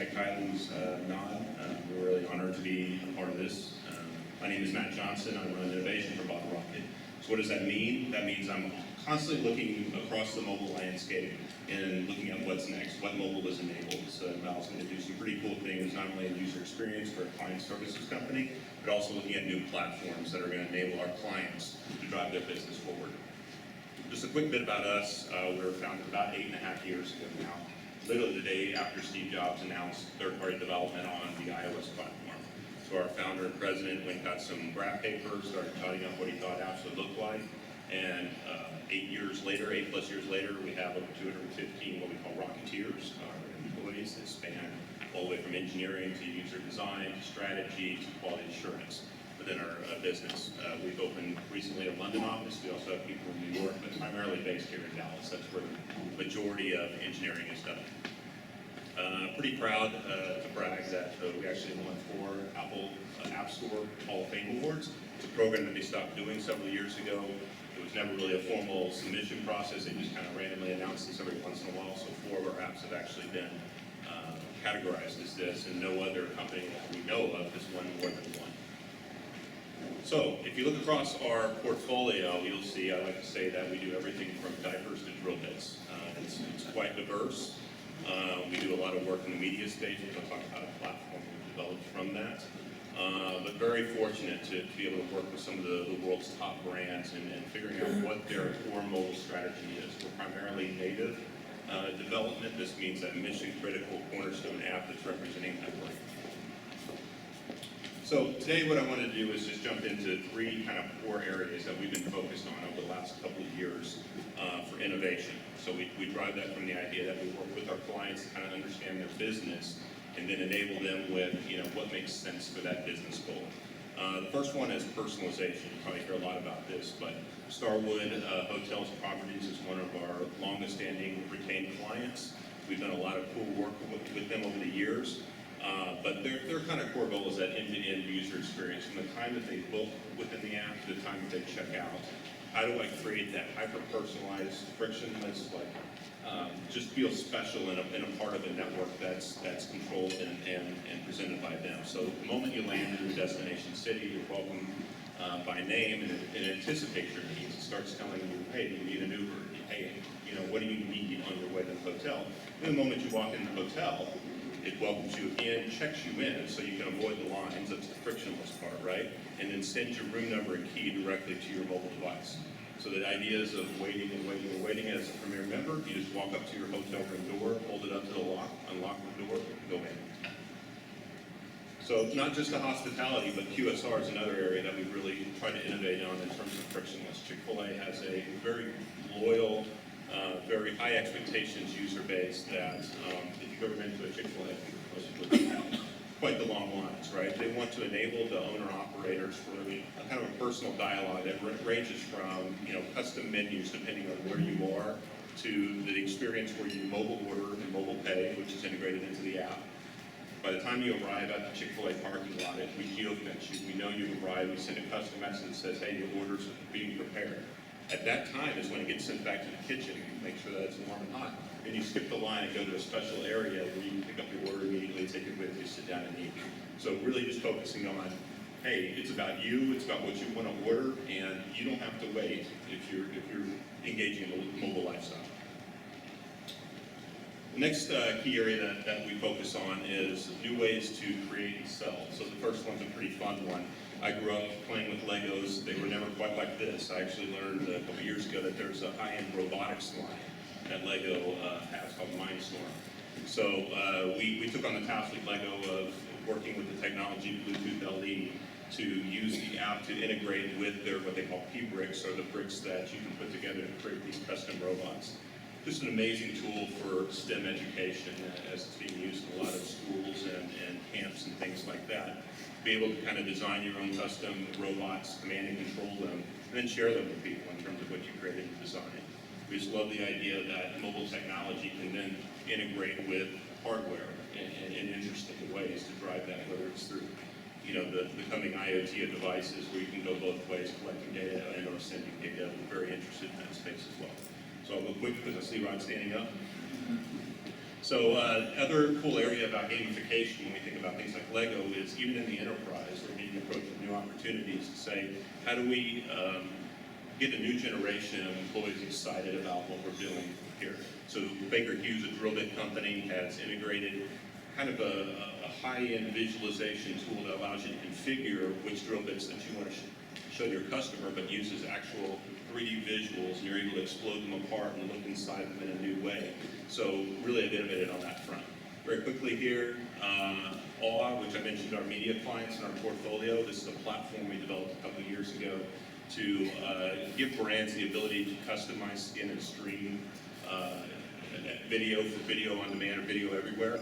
Tech Highlands nod. We're really honored to be a part of this. My name is Matt Johnson. I run innovation for Bottle Rocket. So what does that mean? That means I'm constantly looking across the mobile landscape and looking at what's next, what mobile is enabled. So Val's going to do some pretty cool things, not only in user experience for a client services company, but also looking at new platforms that are going to enable our clients to drive their business forward. Just a quick bit about us. We were founded about 8.5 years ago now, literally the day after Steve Jobs announced third-party development on the iOS platform. So our founder and president went and got some graph paper, started jotting up what he thought apps would look like, and 8+ years later, we have over 215 what we call Rocketeers, our employees that span all the way from engineering to user design to strategy to quality assurance within our business. We've opened recently a London office. We also have people in New York, but primarily based here in Dallas. That's where the majority of engineering is done. Pretty proud to brag that we actually won 4 Apple App Store Hall of Fame awards. It's a program that they stopped doing several years ago. It was never really a formal submission process. They just kind of randomly announced this every once in a while. So 4 of our apps have actually been categorized as this, and no other company that we know of has won more than 1. So if you look across our portfolio, you'll see, I like to say that we do everything from diapers to drill bits. It's quite diverse. We do a lot of work in the media space. We'll talk about a platform we've developed from that. But very fortunate to be able to work with some of the world's top brands and figuring out what their core mobile strategy is. We're primarily native development. This means that mission-critical cornerstone app that's representing that brand. So today what I want to do is just jump into 3 kind of core areas that we've been focused on over the last couple of years for innovation. So we drive that from the idea that we work with our clients to kind of understand their business and then enable them with what makes sense for that business goal. The first one is personalization. You probably hear a lot about this, but Starwood Hotels and Properties is one of our longest standing retained clients. We've done a lot of cool work with them over the years. But their kind of core goal is that end-to-end user experience, from the time that they book within the app to the time that they check out. How do I create that hyper-personalized, frictionless, just feel special in a part of a network that's controlled and presented by them. So the moment you land in the destination city, you're welcomed by name, and it anticipates your needs. It starts telling you, hey, do you need an Uber? Hey, what do you need on your way to the hotel? And the moment you walk in the hotel, it welcomes you in, checks you in, so you can avoid the lines. That's the frictionless part, right? And then sends your room number and key directly to your mobile device. So the ideas of waiting and waiting and waiting as a Premier member, you just walk up to your hotel room door, hold it up to the lock, unlock the door, and go in. So not just the hospitality, but QSR is another area that we really try to innovate on in terms of frictionless. Chick-fil-A has a very loyal, very high expectations user base that if you've ever been to a Chick-fil-A, quite the long lines, right? They want to enable the owner-operators for a kind of a personal dialogue that ranges from custom menus depending on where you are to the experience where you mobile order and mobile pay, which is integrated into the app. By the time you arrive at the Chick-fil-A parking lot, we geofence you. We know you've arrived. We send a custom message that says, hey, your order's being prepared. At that time is when it gets sent back to the kitchen. Make sure that it's warm and hot. Then you skip the line and go to a special area where you can pick up your order immediately, take it with you, sit down and eat. So really just focusing on, hey, it's about you, it's about what you want to order, and you don't have to wait if you're engaging in a mobile lifestyle. The next key area that we focus on is new ways to create and sell. So the first one's a pretty fun one. I grew up playing with Legos. They were never quite like this. I actually learned a couple years ago that there's a high-end robotics line that Lego has called Mindstorm. So we took on the task with Lego of working with the technology Bluetooth LE to use the app to integrate with their what they call P-bricks, or the bricks that you can put together to create these custom robots. Just an amazing tool for STEM education as it's being used in a lot of schools and camps and things like that. Be able to kind of design your own custom robots, command and control them, and then share them with people in terms of what you created and designed. We just love the idea that mobile technology can then integrate with hardware in interesting ways to drive that, whether it's through the coming IoT of devices where you can go both ways, collecting data and or sending data. We're very interested in that space as well. So I'll go quick because I see Rod standing up. So other cool area about gamification when we think about things like Lego is even in the enterprise, we're being approached with new opportunities to say, how do we get a new generation of employees excited about what we're doing here? So Baker Hughes, a drill bit company, has integrated kind of a high-end visualization tool that allows you to configure which drill bits that you want to show your customer, but uses actual 3D visuals, and you're able to explode them apart and look inside them in a new way. So really have innovated on that front. Very quickly here, AWE, which I mentioned our media clients in our portfolio. This is a platform we developed a couple of years ago to give brands the ability to customize, skin, and stream video for video on demand or video everywhere.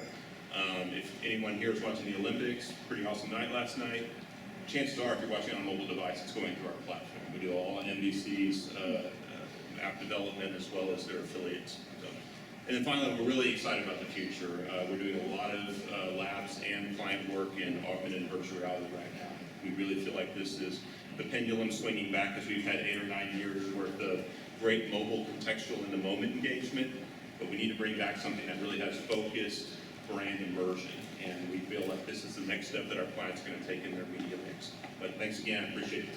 If anyone here is watching the Olympics, pretty awesome night last night. Chances are, if you're watching on a mobile device, it's going through our platform. We do all NBC's app development as well as their affiliates. So, and then finally, we're really excited about the future. We're doing a lot of labs and client work in augmented and virtual reality right now. We really feel like this is the pendulum swinging back, as we've had 8 or 9 years worth of great mobile contextual in the moment engagement, but we need to bring back something that really has focused brand immersion, and we feel like this is the next step that our clients are going to take in their media mix. But thanks again, I appreciate the time.